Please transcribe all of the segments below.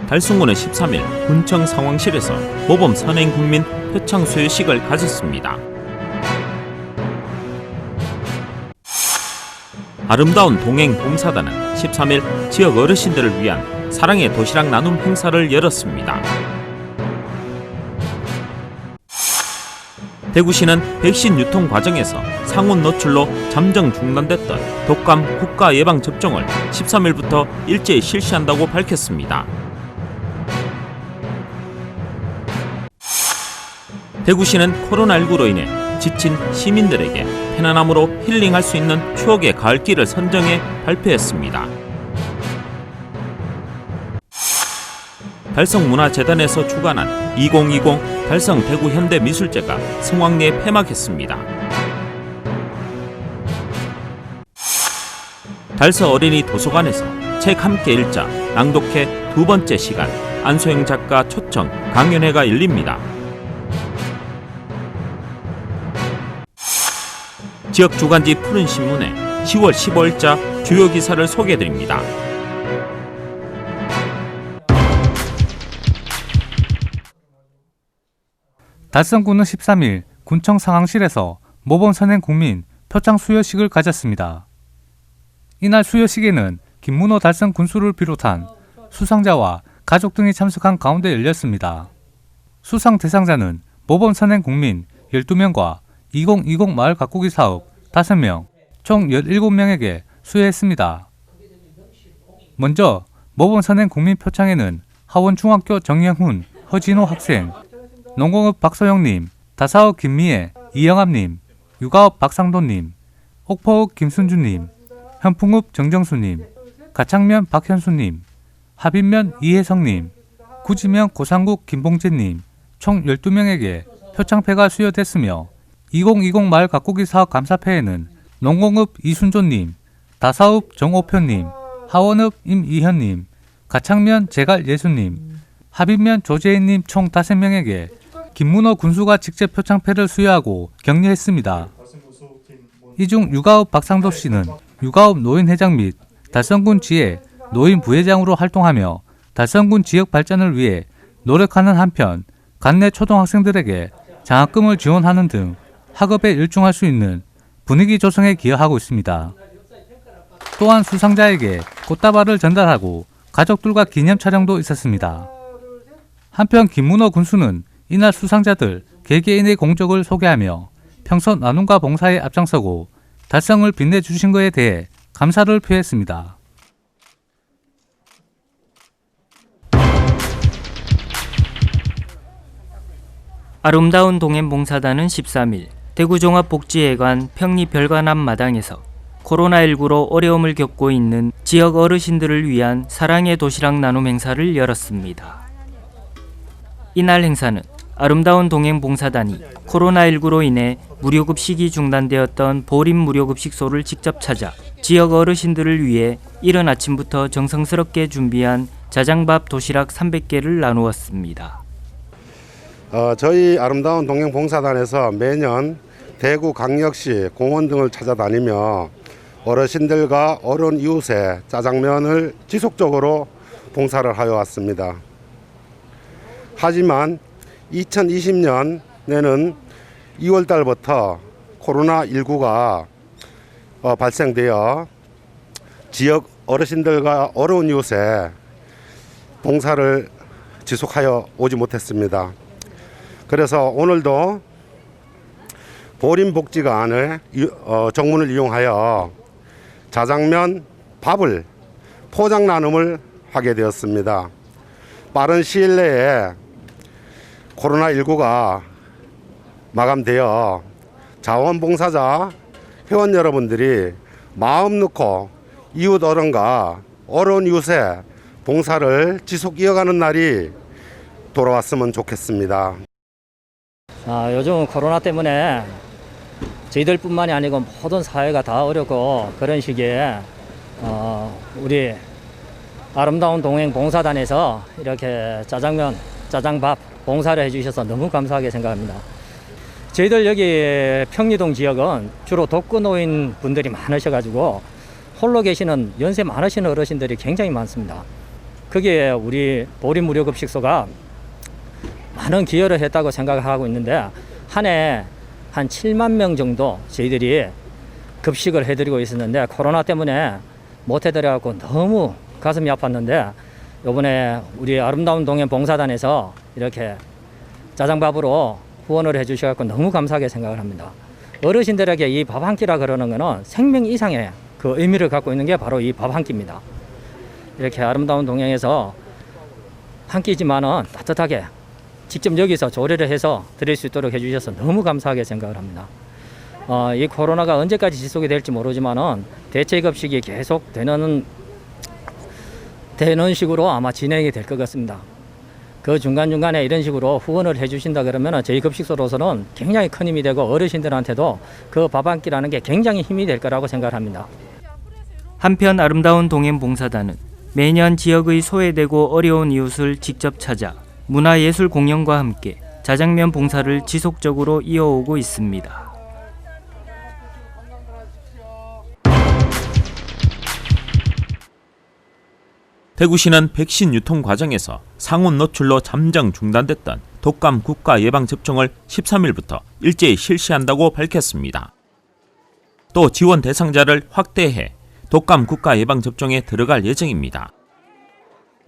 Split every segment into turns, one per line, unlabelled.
달성군은 13일 군청 상황실에서 모범 선행군민 표창 수여식을 가졌습니다. 아름다운 동행 봉사단은 13일 지역 어르신들을 위한 사랑의 도시락 나눔 행사를 열었습니다. 대구시는 백신 유통 과정에서 상온 노출로 잠정 중단됐던 독감 국가 예방 접종을 13일부터 일제히 실시한다고 밝혔습니다. 대구시는 코로나19로 인해 지친 시민들에게 편안함으로 힐링할 수 있는 추억의 가을길을 선정해 발표했습니다. 달성문화재단에서 주관한 2020 달성 대구 현대미술제가 성황리에 폐막했습니다. 달서 어린이 도서관에서 책 함께 읽자 낭독회 두 번째 시간 안소영 작가 초청 강연회가 열립니다. 지역 주간지 푸른신문에 10월 15일자 주요 기사를 소개해드립니다.
달성군은 13일 군청 상황실에서 모범 선행국민 표창 수여식을 가졌습니다. 이날 수여식에는 김문호 달성 군수를 비롯한 수상자와 가족 등이 참석한 가운데 열렸습니다. 수상 대상자는 모범 선행국민 12명과 2020 마을 가꾸기 사업 5명, 총 17명에게 수여했습니다. 먼저 모범 선행 국민 표창에는 하원중학교 정영훈, 허진호 학생, 농공업 박소영님, 다사업 김미애, 이영암님, 육아업 박상돈님, 옥포읍 김순주님, 현풍읍 정정수님, 가창면 박현수님, 합인면 이혜성님, 구지면 고상국 김봉재님, 총 12명에게 표창패가 수여됐으며 2020 마을 가꾸기 사업 감사패에는 농공읍 이순조님, 다사읍 정오표님, 하원읍 임이현님, 가창면 제갈예수님, 합인면 조재인님 총 5명에게 김문호 군수가 직접 표창패를 수여하고 격려했습니다. 이 중 육아읍 박상도 씨는 육아읍 노인회장 및 달성군 지회 노인 부회장으로 활동하며 달성군 지역 발전을 위해 노력하는 한편 관내 초등학생들에게 장학금을 지원하는 등 학업에 열중할 수 있는 분위기 조성에 기여하고 있습니다. 또한 수상자에게 꽃다발을 전달하고 가족들과 기념 촬영도 있었습니다. 한편 김문호 군수는 이날 수상자들 개개인의 공적을 소개하며 평소 나눔과 봉사에 앞장서고 달성을 빛내주신 것에 대해 감사를 표했습니다.
아름다운 동행봉사단은 13일 대구종합복지회관 평리별관 앞마당에서 코로나19로 어려움을 겪고 있는 지역 어르신들을 위한 사랑의 도시락 나눔 행사를 열었습니다. 이날 행사는 아름다운 동행봉사단이 코로나19로 인해 무료급식이 중단되었던 보림 무료급식소를 직접 찾아 지역 어르신들을 위해 이른 아침부터 정성스럽게 준비한 자장밥 도시락 300개를 나누었습니다.
저희 아름다운 동행봉사단에서 매년 대구 광역시 공원 등을 찾아다니며 어르신들과 어려운 이웃의 짜장면을 지속적으로 봉사를 하여 왔습니다. 하지만 2020년에는 2월 달부터 코로나19가 발생되어 지역 어르신들과 어려운 이웃의 봉사를 지속하여 오지 못했습니다. 그래서 오늘도 보림복지관의 정문을 이용하여 자장면, 밥을 포장 나눔을 하게 되었습니다. 빠른 시일 내에 코로나19가 마감되어 자원봉사자 회원 여러분들이 마음 놓고 이웃 어른과 어려운 이웃의 봉사를 지속 이어가는 날이 돌아왔으면 좋겠습니다.
요즘 코로나 때문에 저희들뿐만이 아니고 모든 사회가 다 어렵고 그런 시기에 우리 아름다운 동행 봉사단에서 이렇게 짜장면 짜장밥 봉사를 해주셔서 너무 감사하게 생각합니다. 저희들 여기 평리동 지역은 주로 독거노인 분들이 많으셔가지고 홀로 계시는 연세 많으신 어르신들이 굉장히 많습니다. 거기에 우리 보리무료급식소가 많은 기여를 했다고 생각하고 있는데 한 해 한 7만 명 정도 저희들이 급식을 해드리고 있었는데 코로나 때문에 못 해드려갖고 너무 가슴이 아팠는데 이번에 우리 아름다운 동행 봉사단에서 이렇게 짜장밥으로 후원을 해주셔서 너무 감사하게 생각을 합니다. 어르신들에게 이 밥 한 끼라 그러는 거는 생명 이상의 그 의미를 갖고 있는 게 바로 이 밥 한 끼입니다. 이렇게 아름다운 동행에서 한 끼지만은 따뜻하게 직접 여기서 조리를 해서 드릴 수 있도록 해주셔서 너무 감사하게 생각을 합니다. 이 코로나가 언제까지 지속이 될지 모르지만은 대체급식이 계속 되는 식으로 아마 진행이 될 것 같습니다. 그 중간중간에 이런 식으로 후원을 해주신다 그러면 저희 급식소로서는 굉장히 큰 힘이 되고 어르신들한테도 그 밥 한 끼라는 게 굉장히 힘이 될 거라고 생각을 합니다.
한편 아름다운 동행 봉사단은 매년 지역의 소외되고 어려운 이웃을 직접 찾아 문화예술 공연과 함께 자장면 봉사를 지속적으로 이어오고 있습니다.
대구시는 백신 유통 과정에서 상온 노출로 잠정 중단됐던 독감 국가 예방 접종을 13일부터 일제히 실시한다고 밝혔습니다. 또 지원 대상자를 확대해 독감 국가 예방 접종에 들어갈 예정입니다.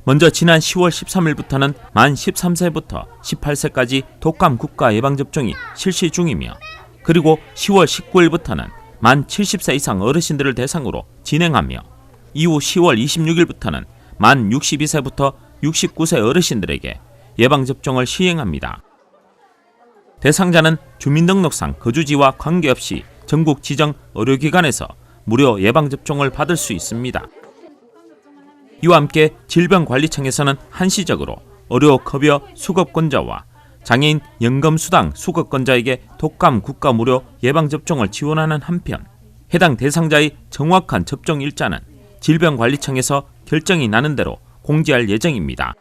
먼저 지난 10월 13일부터는 만 13세부터 18세까지 독감 국가 예방 접종이 실시 중이며 그리고 10월 19일부터는 만 70세 이상 어르신들을 대상으로 진행하며 이후 10월 26일부터는 만 62세부터 69세 어르신들에게 예방접종을 시행합니다. 대상자는 주민등록상 거주지와 관계없이 전국 지정 의료기관에서 무료 예방접종을 받을 수 있습니다. 이와 함께 질병관리청에서는 한시적으로 의료급여 수급권자와 장애인 연금수당 수급권자에게 독감 국가 무료 예방접종을 지원하는 한편 해당 대상자의 정확한 접종 일자는 질병관리청에서 결정이 나는 대로 공지할 예정입니다.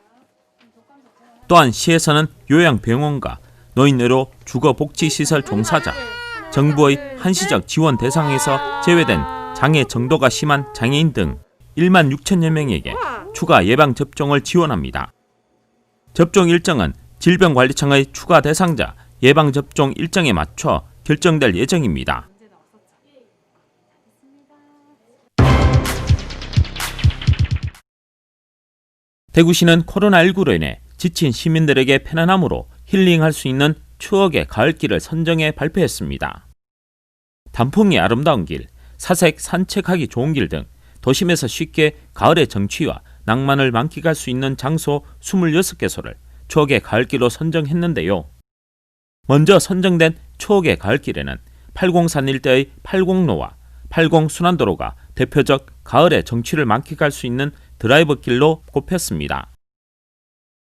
또한 시에서는 요양병원과 노인의료 주거복지시설 종사자, 정부의 한시적 지원 대상에서 제외된 장애 정도가 심한 장애인 등 1만 6천여 명에게 추가 예방접종을 지원합니다. 접종 일정은 질병관리청의 추가 대상자 예방접종 일정에 맞춰 결정될 예정입니다. 대구시는 코로나19로 인해 지친 시민들에게 편안함으로 힐링할 수 있는 추억의 가을길을 선정해 발표했습니다. 단풍이 아름다운 길, 사색 산책하기 좋은 길 등 도심에서 쉽게 가을의 정취와 낭만을 만끽할 수 있는 장소 26개소를 추억의 가을길로 선정했는데요. 먼저 선정된 추억의 가을길에는 80산 일대의 80로와 80 순환도로가 대표적 가을의 정취를 만끽할 수 있는 드라이브 길로 꼽혔습니다.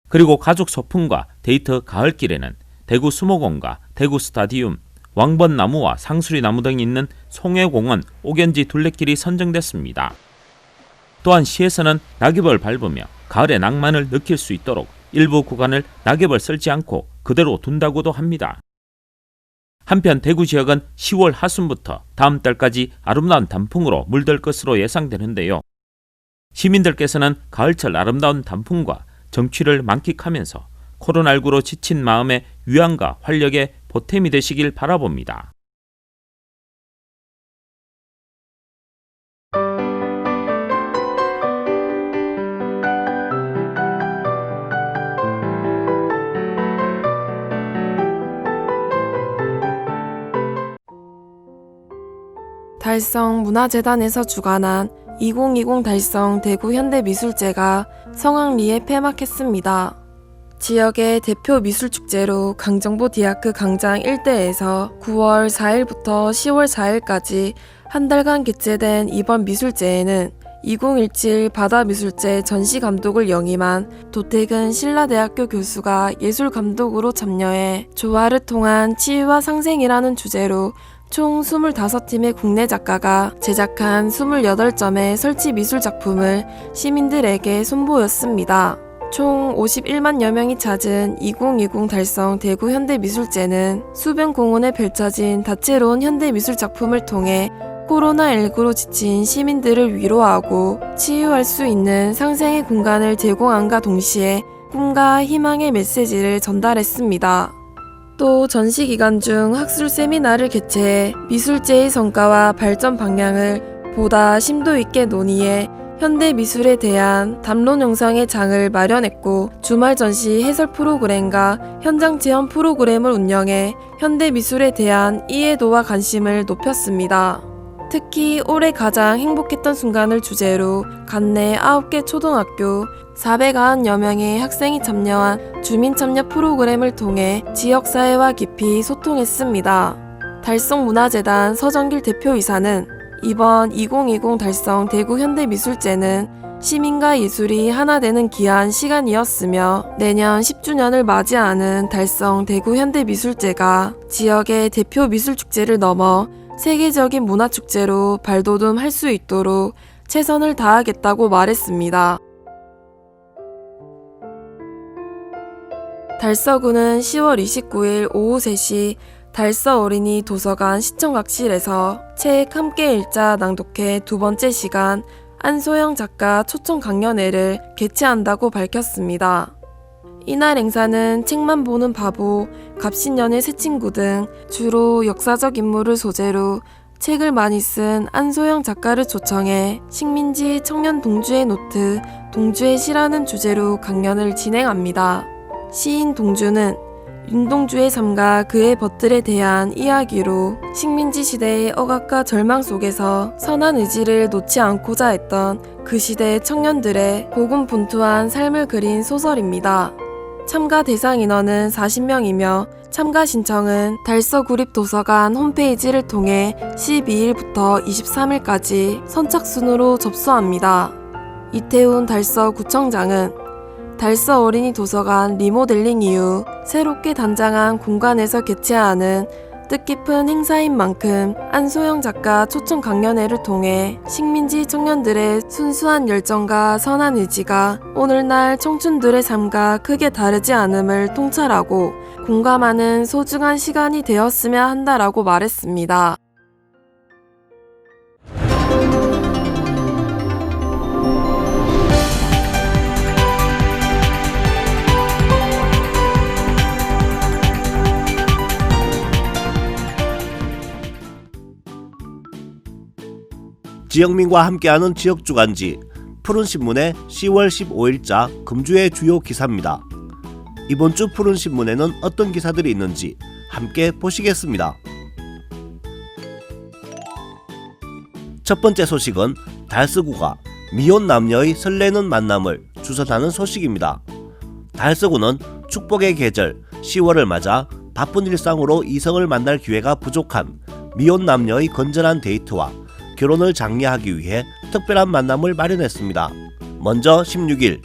그리고 가족 소풍과 데이트 가을길에는 대구 수목원과 대구 스타디움, 왕번나무와 상수리나무 등이 있는 송해공원 옥연지 둘레길이 선정됐습니다. 또한 시에서는 낙엽을 밟으며 가을의 낭만을 느낄 수 있도록 일부 구간을 낙엽을 쓸지 않고 그대로 둔다고도 합니다. 한편 대구 지역은 10월 하순부터 다음 달까지 아름다운 단풍으로 물들 것으로 예상되는데요. 시민들께서는 가을철 아름다운 단풍과 정취를 만끽하면서 코로나19로 지친 마음의 위안과 활력의 보탬이 되시길 바라봅니다.
달성문화재단에서 주관한 2020 달성 대구현대미술제가 성황리에 폐막했습니다. 지역의 대표 미술축제로 강정보대학교 강장 일대에서 9월 4일부터 10월 4일까지 한 달간 개최된 이번 미술제에는 2017 바다미술제 전시감독을 영임한 도태근 신라대학교 교수가 예술감독으로 참여해 조화를 통한 치유와 상생이라는 주제로 총 25팀의 국내 작가가 제작한 28점의 설치 미술 작품을 시민들에게 선보였습니다. 총 51만여 명이 찾은 2020 달성 대구 현대미술제는 수변 공원에 펼쳐진 다채로운 현대미술 작품을 통해 코로나19로 지친 시민들을 위로하고 치유할 수 있는 상생의 공간을 제공함과 동시에 꿈과 희망의 메시지를 전달했습니다. 또 전시 기간 중 학술 세미나를 개최해 미술제의 성과와 발전 방향을 보다 심도 있게 논의해 현대 미술에 대한 담론 영상의 장을 마련했고, 주말 전시 해설 프로그램과 현장 체험 프로그램을 운영해 현대 미술에 대한 이해도와 관심을 높였습니다. 특히 올해 가장 행복했던 순간을 주제로 관내 9개 초등학교 490여 명의 학생이 참여한 주민 참여 프로그램을 통해 지역사회와 깊이 소통했습니다. 달성문화재단 서정길 대표이사는 이번 2020 달성 대구 현대미술제는 시민과 예술이 하나 되는 귀한 시간이었으며, 내년 10주년을 맞이하는 달성 대구 현대미술제가 지역의 대표 미술축제를 넘어 세계적인 문화축제로 발돋움할 수 있도록 최선을 다하겠다고 말했습니다. 달서구는 10월 29일 오후 3시 달서 어린이 도서관 시청각실에서 책 함께 읽자 낭독회 두 번째 시간 안소영 작가 초청 강연회를 개최한다고 밝혔습니다. 이날 행사는 책만 보는 바보, 갑신년의 새 친구 등 주로 역사적 인물을 소재로 책을 많이 쓴 안소영 작가를 초청해 식민지 청년 동주의 노트, 동주의 시라는 주제로 강연을 진행합니다. 시인 동주는 윤동주의 삶과 그의 벗들에 대한 이야기로 식민지 시대의 억압과 절망 속에서 선한 의지를 놓지 않고자 했던 그 시대 청년들의 고군분투한 삶을 그린 소설입니다. 참가 대상 인원은 40명이며 참가 신청은 달서구립도서관 홈페이지를 통해 12일부터 23일까지 선착순으로 접수합니다. 이태훈 달서구청장은 달서 어린이 도서관 리모델링 이후 새롭게 단장한 공간에서 개최하는 뜻깊은 행사인 만큼 안소영 작가 초청 강연회를 통해 식민지 청년들의 순수한 열정과 선한 의지가 오늘날 청춘들의 삶과 크게 다르지 않음을 통찰하고 공감하는 소중한 시간이 되었으면 한다라고 말했습니다.
지역민과 함께하는 지역주간지 푸른신문의 10월 15일자 금주의 주요 기사입니다. 이번 주 푸른신문에는 어떤 기사들이 있는지 함께 보시겠습니다. 첫 번째 소식은 달서구가 미혼 남녀의 설레는 만남을 주선하는 소식입니다. 달서구는 축복의 계절 10월을 맞아 바쁜 일상으로 이성을 만날 기회가 부족한 미혼 남녀의 건전한 데이트와 결혼을 장려하기 위해 특별한 만남을 마련했습니다. 먼저 16일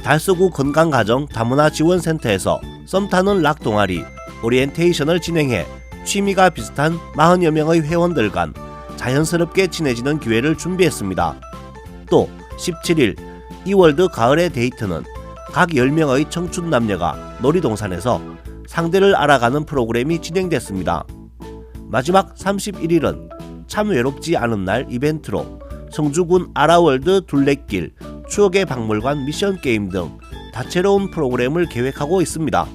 달서구 건강가정 다문화지원센터에서 썸타는 락 동아리 오리엔테이션을 진행해 취미가 비슷한 40여 명의 회원들 간 자연스럽게 친해지는 기회를 준비했습니다. 또 17일 이월드 가을의 데이트는 각 10명의 청춘 남녀가 놀이동산에서 상대를 알아가는 프로그램이 진행됐습니다. 마지막 31일은 참 외롭지 않은 날 이벤트로 성주군 아라월드 둘레길, 추억의 박물관 미션게임 등 다채로운 프로그램을 계획하고 있습니다.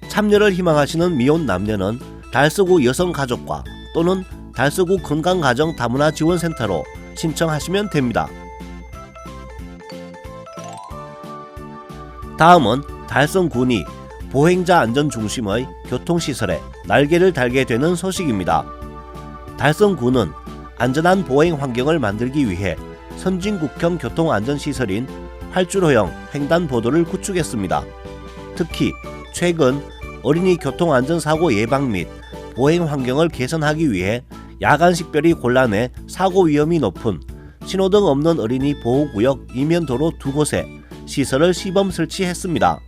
참여를 희망하시는 미혼 남녀는 달서구 여성가족과 또는 달서구 건강가정 다문화지원센터로 신청하시면 됩니다. 다음은 달성군이 보행자 안전 중심의 교통시설에 날개를 달게 되는 소식입니다. 달성군은 안전한 보행 환경을 만들기 위해 선진국형 교통안전시설인 활주로형 횡단보도를 구축했습니다. 특히 최근 어린이 교통안전사고 예방 및 보행 환경을 개선하기 위해 야간 식별이 곤란해 사고 위험이 높은 신호등 없는 어린이 보호구역 이면도로 2곳에 시설을 시범 설치했습니다.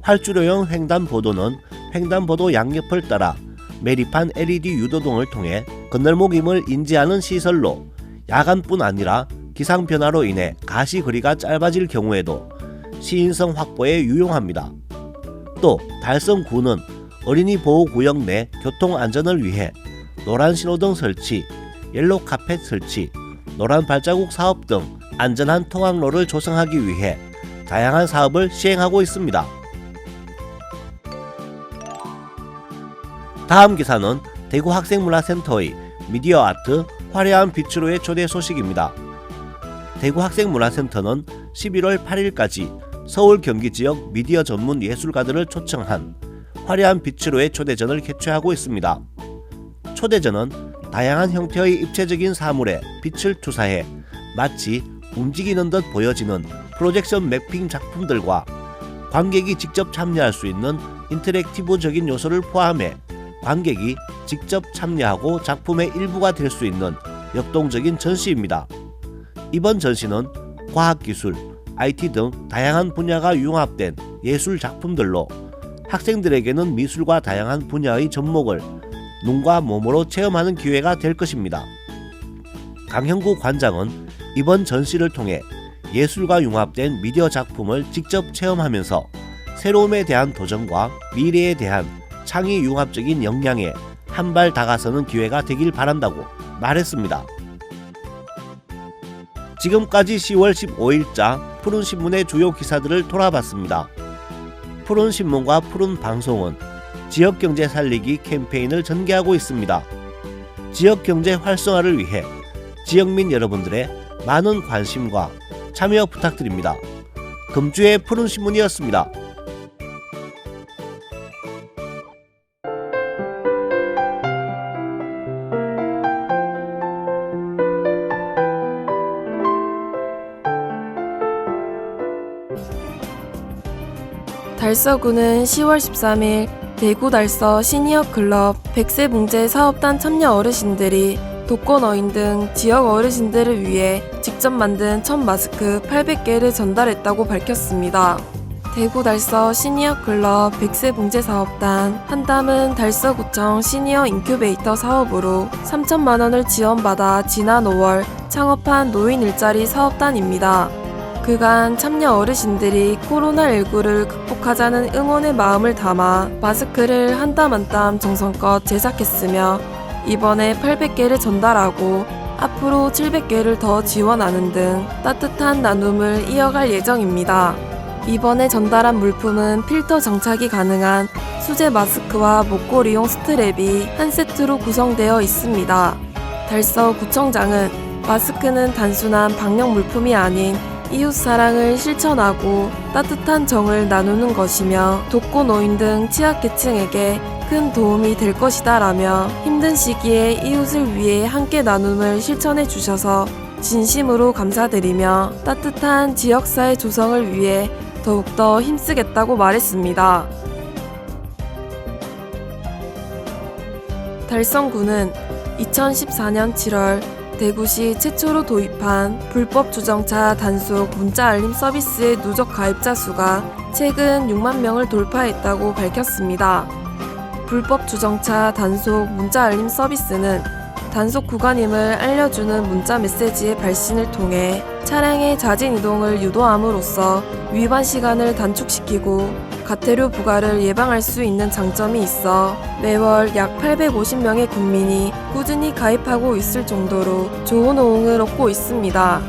활주로형 횡단보도는 횡단보도 양옆을 따라 매립한 LED 유도등을 통해 건널목임을 인지하는 시설로 야간뿐 아니라 기상변화로 인해 가시거리가 짧아질 경우에도 시인성 확보에 유용합니다. 또 달성구는 어린이 보호구역 내 교통 안전을 위해 노란 신호등 설치, 옐로 카펫 설치, 노란 발자국 사업 등 안전한 통학로를 조성하기 위해 다양한 사업을 시행하고 있습니다. 다음 기사는 대구 학생문화센터의 미디어 아트 화려한 빛으로의 초대 소식입니다. 대구 학생문화센터는 11월 8일까지 서울 경기 지역 미디어 전문 예술가들을 초청한 화려한 빛으로의 초대전을 개최하고 있습니다. 초대전은 다양한 형태의 입체적인 사물에 빛을 투사해 마치 움직이는 듯 보여지는 프로젝션 매핑 작품들과 관객이 직접 참여할 수 있는 인터랙티브적인 요소를 포함해 관객이 직접 참여하고 작품의 일부가 될 수 있는 역동적인 전시입니다. 이번 전시는 과학기술, IT 등 다양한 분야가 융합된 예술 작품들로 학생들에게는 미술과 다양한 분야의 접목을 눈과 몸으로 체험하는 기회가 될 것입니다. 강형구 관장은 이번 전시를 통해 예술과 융합된 미디어 작품을 직접 체험하면서 새로움에 대한 도전과 미래에 대한 창의 융합적인 역량에 한 발 다가서는 기회가 되길 바란다고 말했습니다. 지금까지 10월 15일자 푸른신문의 주요 기사들을 돌아봤습니다. 푸른신문과 푸른방송은 지역경제 살리기 캠페인을 전개하고 있습니다. 지역경제 활성화를 위해 지역민 여러분들의 많은 관심과 참여 부탁드립니다. 금주의 푸른신문이었습니다.
달서구는 10월 13일 대구 달서 시니어 클럽 100세 봉제 사업단 참여 어르신들이 독거노인 등 지역 어르신들을 위해 직접 만든 첫 마스크 800개를 전달했다고 밝혔습니다. 대구 달서 시니어 클럽 100세 봉제 사업단 한담은 달서구청 시니어 인큐베이터 사업으로 3천만 원을 지원받아 지난 5월 창업한 노인 일자리 사업단입니다. 그간 참여 어르신들이 코로나19를 극복하자는 응원의 마음을 담아 마스크를 한 땀 한 땀 정성껏 제작했으며 이번에 800개를 전달하고 앞으로 700개를 더 지원하는 등 따뜻한 나눔을 이어갈 예정입니다. 이번에 전달한 물품은 필터 장착이 가능한 수제 마스크와 목걸이용 스트랩이 한 세트로 구성되어 있습니다. 달서구청장은 마스크는 단순한 방역 물품이 아닌 이웃 사랑을 실천하고 따뜻한 정을 나누는 것이며 독거노인 등 취약계층에게 큰 도움이 될 것이다 라며 힘든 시기에 이웃을 위해 함께 나눔을 실천해 주셔서 진심으로 감사드리며 따뜻한 지역사회 조성을 위해 더욱더 힘쓰겠다고 말했습니다. 달성구는 2014년 7월 대구시 최초로 도입한 불법 주정차 단속 문자 알림 서비스의 누적 가입자 수가 최근 6만 명을 돌파했다고 밝혔습니다. 불법 주정차 단속 문자 알림 서비스는 단속 구간임을 알려주는 문자 메시지의 발신을 통해 차량의 자진 이동을 유도함으로써 위반 시간을 단축시키고 과태료 부과를 예방할 수 있는 장점이 있어 매월 약 850명의 국민이 꾸준히 가입하고 있을 정도로 좋은 호응을 얻고 있습니다.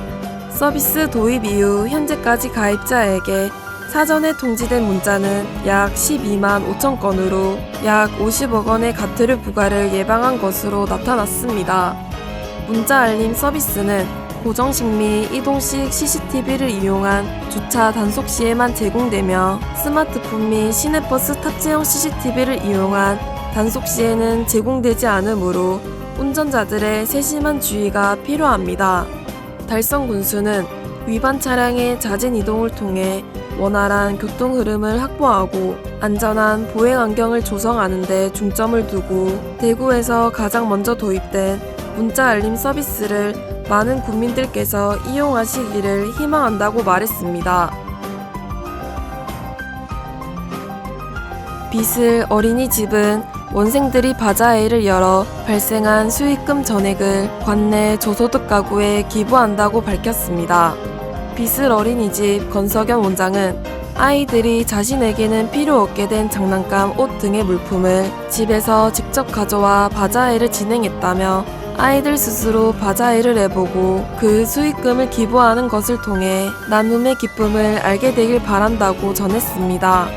서비스 도입 이후 현재까지 가입자에게 사전에 통지된 문자는 약 12만 5천 건으로 약 50억 원의 과태료 부과를 예방한 것으로 나타났습니다. 문자 알림 서비스는 고정식 및 이동식 CCTV를 이용한 주차 단속 시에만 제공되며 스마트폰 및 시내버스 탑재형 CCTV를 이용한 단속 시에는 제공되지 않으므로 운전자들의 세심한 주의가 필요합니다. 달성군수는 위반 차량의 자진 이동을 통해 원활한 교통 흐름을 확보하고 안전한 보행 환경을 조성하는 데 중점을 두고 대구에서 가장 먼저 도입된 문자 알림 서비스를 많은 국민들께서 이용하시기를 희망한다고 말했습니다. 비슬 어린이집은 원생들이 바자회를 열어 발생한 수익금 전액을 관내 저소득 가구에 기부한다고 밝혔습니다. 비슬 어린이집 권석연 원장은 아이들이 자신에게는 필요 없게 된 장난감, 옷 등의 물품을 집에서 직접 가져와 바자회를 진행했다며 아이들 스스로 바자회를 해보고 그 수익금을 기부하는 것을 통해 나눔의 기쁨을 알게 되길 바란다고 전했습니다.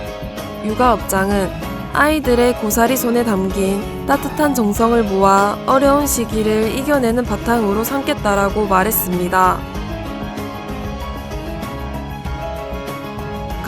육아업장은 아이들의 고사리 손에 담긴 따뜻한 정성을 모아 어려운 시기를 이겨내는 바탕으로 삼겠다라고 말했습니다.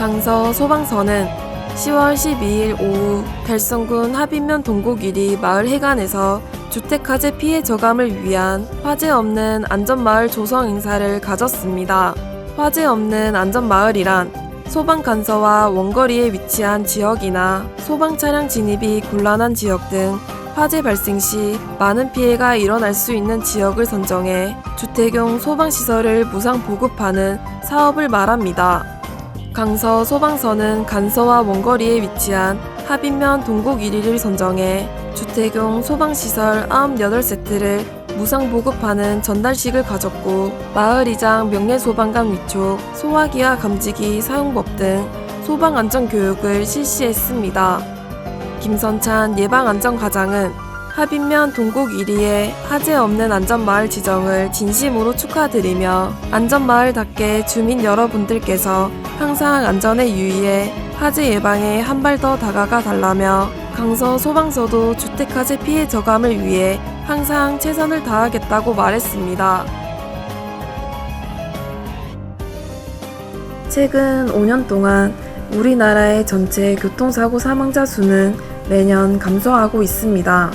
강서 소방서는 10월 12일 오후 달성군 하빈면 동곡1리 마을 해관에서 주택화재 피해 저감을 위한 화재 없는 안전마을 조성 행사를 가졌습니다. 화재 없는 안전마을이란 소방관서와 원거리에 위치한 지역이나 소방차량 진입이 곤란한 지역 등 화재 발생 시 많은 피해가 일어날 수 있는 지역을 선정해 주택용 소방시설을 무상 보급하는 사업을 말합니다. 강서 소방서는 간서와 원거리에 위치한 하빈면 동곡 1리를 선정해 주택용 소방시설 98세트를 무상 보급하는 전달식을 가졌고 마을이장 명예소방관 위촉, 소화기와 감지기 사용법 등 소방안전교육을 실시했습니다. 김선찬 예방안전과장은 하빈면 동곡 1리의 화재 없는 안전마을 지정을 진심으로 축하드리며 안전마을답게 주민 여러분들께서 항상 안전에 유의해 화재 예방에 한 발 더 다가가 달라며 강서 소방서도 주택화재 피해 저감을 위해 항상 최선을 다하겠다고 말했습니다. 최근 5년 동안 우리나라의 전체 교통사고 사망자 수는 매년 감소하고 있습니다.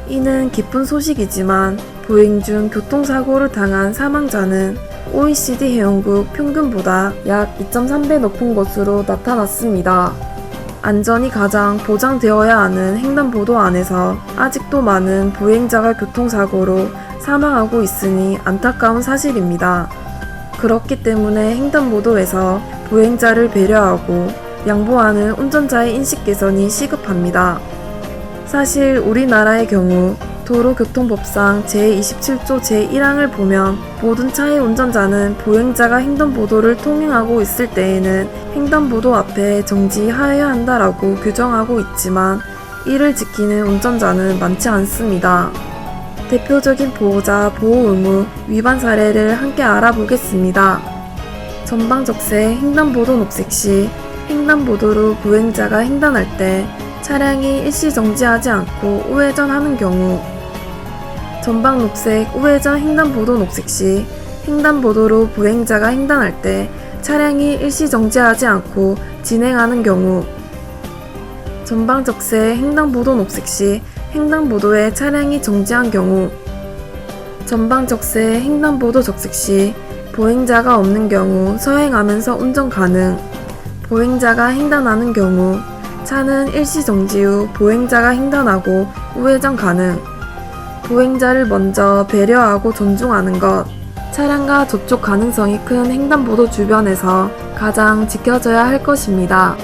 이는 기쁜 소식이지만 보행 중 교통사고를 당한 사망자는 OECD 회원국 평균보다 약 2.3배 높은 것으로 나타났습니다. 안전이 가장 보장되어야 하는 횡단보도 안에서 아직도 많은 보행자가 교통사고로 사망하고 있으니 안타까운 사실입니다. 그렇기 때문에 횡단보도에서 보행자를 배려하고 양보하는 운전자의 인식 개선이 시급합니다. 사실 우리나라의 경우 도로교통법상 제27조 제1항을 보면 모든 차의 운전자는 보행자가 횡단보도를 통행하고 있을 때에는 횡단보도 앞에 정지하여야 한다라고 규정하고 있지만 이를 지키는 운전자는 많지 않습니다. 대표적인 보호자 보호 의무 위반 사례를 함께 알아보겠습니다. 전방적세 횡단보도 녹색 시 횡단보도로 보행자가 횡단할 때 차량이 일시 정지하지 않고 우회전하는 경우, 전방 녹색 우회전 횡단보도 녹색 시 횡단보도로 보행자가 횡단할 때 차량이 일시 정지하지 않고 진행하는 경우, 전방 적세 횡단보도 녹색 시 횡단보도에 차량이 정지한 경우, 전방 적세 횡단보도 적색 시 보행자가 없는 경우 서행하면서 운전 가능, 보행자가 횡단하는 경우 차는 일시 정지 후 보행자가 횡단하고 우회전 가능, 보행자를 먼저 배려하고 존중하는 것, 차량과 접촉 가능성이 큰 횡단보도 주변에서 가장 지켜져야 할 것입니다.